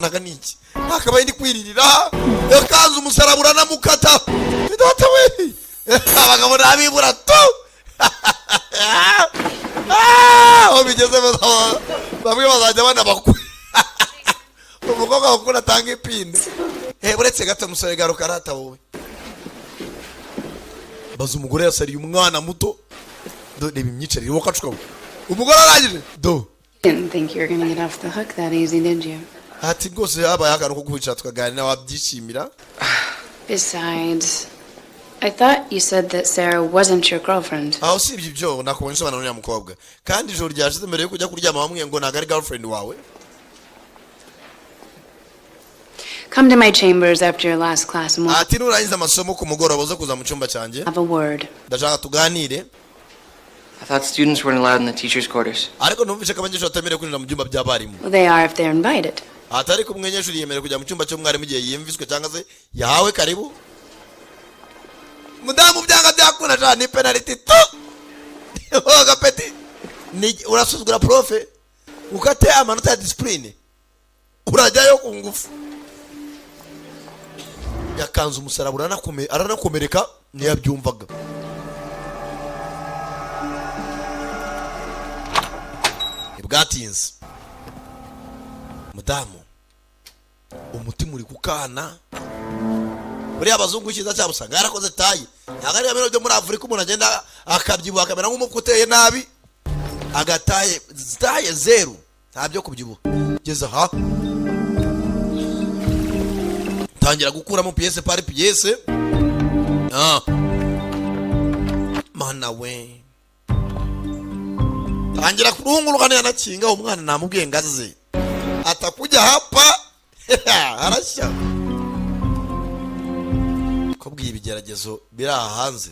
naganiki akabaye ndi kwiririra yakanze umusarabura na mukata bidata we abagabo nabibura tu obigeze bamwe bazajya bana bakwe umukobwa bakunda tanga ipinde buretse gato musore garuka arata wowe baza umugore yasariye umwana muto reba imyicarire wowe kacuka umugore arangije Didn't think you were going to get off the hook that easy, did you? Ati rwose habaye akantu ko kwicara tukaganira wabyishimira. Besides, I thought you said that Sarah wasn't your girlfriend. Aho si ibyo nakubonye sobanura n'ya mukobwa. Kandi ijoro ryashize mbere yo kujya kuryama bamwe ngo nagari girlfriend wawe. Come to my chambers after your last class and ati nurangiza amasomo ku mugoroba zo kuza mu cyumba cyanjye. Have a word. Ndashaka tuganire. I thought students weren't allowed in the teachers' quarters. Ariko numvise ko abanyeshuri batemerewe kwinjira mu byumba by'abarimu. Well, they are if they're invited. Atari ko umunyeshuri yemerewe kujya mu cyumba cyo mwarimu igihe yimviswe cyangwa se yahawe karibu. Mudamu byanga byakuna cyane ni penalty to. Oga peti. Ni urasuzugura profe. Ukate amanota ya discipline. Urajyayo ku ngufu. Yakanze umusarabura aranakomereka ntiyabyumvaga. Ibwatinze. Mudamu umutima uri kukana buri abazungu cyiza cyabusanga yarakoze tayi nagari ya byo muri Afrika umuntu agenda akabyibuha akamera nk'umukuteye nabi agataye taye zero ntabyo kubyibuha geza ha tangira gukuramo pièce par pièce mana we tangira kurungurukana yanakinga umwana namubwiye ngaze atakuja hapa arashya kubwiye ibigeragezo biri hanze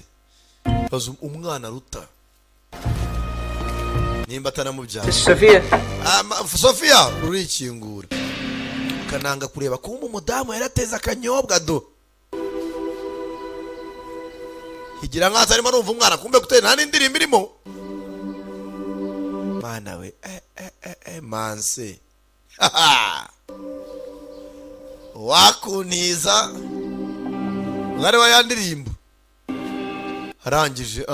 bazo umwana ruta nimba atanamubyara Sofia urikingura kananga kureba kumba umudamu yarateza akanyobwa do higira nkaza arimo arumva umwana kumbe kutera nta n'indirimbo irimo mana we manse wakuniza ngare wa yandirimbo arangije